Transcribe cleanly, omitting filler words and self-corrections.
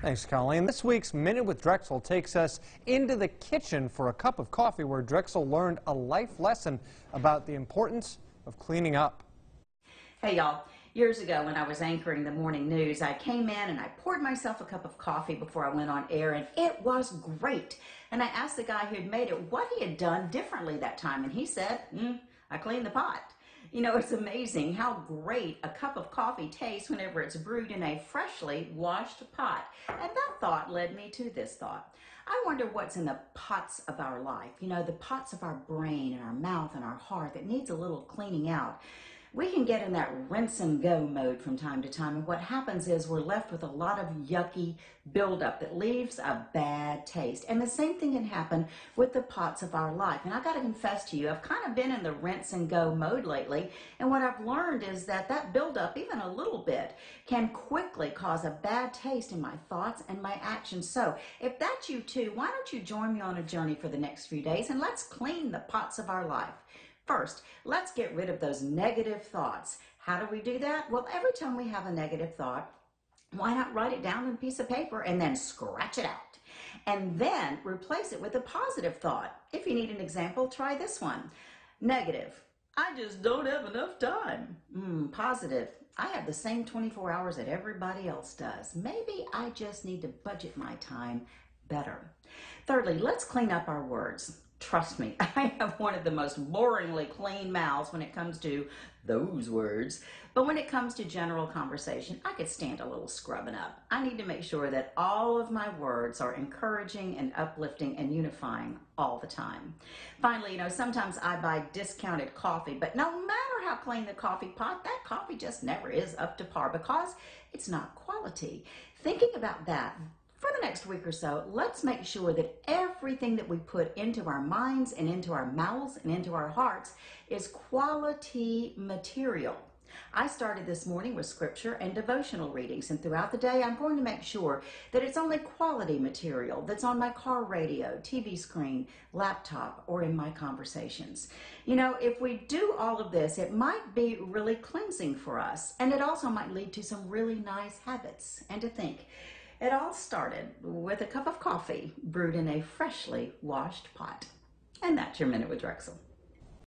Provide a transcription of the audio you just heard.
Thanks, Colleen. This week's Minute with Drexel takes us into the kitchen for a cup of coffee where Drexel learned a life lesson about the importance of cleaning up. Hey y'all, years ago when I was anchoring the morning news, I came in and I poured myself a cup of coffee before I went on air, and it was great. And I asked the guy who had made it what he had done differently that time, and he said, I cleaned the pot. You know, it's amazing how great a cup of coffee tastes whenever it's brewed in a freshly washed pot. And that thought led me to this thought. I wonder what's in the pots of our life, you know, the pots of our brain and our mouth and our heart that needs a little cleaning out. We can get in that rinse and go mode from time to time, and what happens is we're left with a lot of yucky buildup that leaves a bad taste. And the same thing can happen with the pots of our life. And I got to confess to you, I've kind of been in the rinse and go mode lately, and what I've learned is that buildup, even a little bit, can quickly cause a bad taste in my thoughts and my actions. So if that's you too, why don't you join me on a journey for the next few days and let's clean the pots of our life. First, let's get rid of those negative thoughts. How do we do that? Well, every time we have a negative thought, why not write it down on a piece of paper and then scratch it out? And then replace it with a positive thought. If you need an example, try this one. Negative, I just don't have enough time. Positive, I have the same 24 hours that everybody else does. Maybe I just need to budget my time better. Thirdly, let's clean up our words. Trust me, I have one of the most boringly clean mouths when it comes to those words. But when it comes to general conversation, I could stand a little scrubbing up. I need to make sure that all of my words are encouraging and uplifting and unifying all the time. Finally, you know, sometimes I buy discounted coffee, but no matter how clean the coffee pot, that coffee just never is up to par because it's not quality. Thinking about that, for the next week or so, let's make sure that everything that we put into our minds and into our mouths and into our hearts is quality material. I started this morning with scripture and devotional readings, and throughout the day I'm going to make sure that it's only quality material that's on my car radio, TV screen, laptop, or in my conversations. You know, if we do all of this, it might be really cleansing for us, and it also might lead to some really nice habits. And to think, it all started with a cup of coffee brewed in a freshly washed pot. And that's your Minute with Drexel.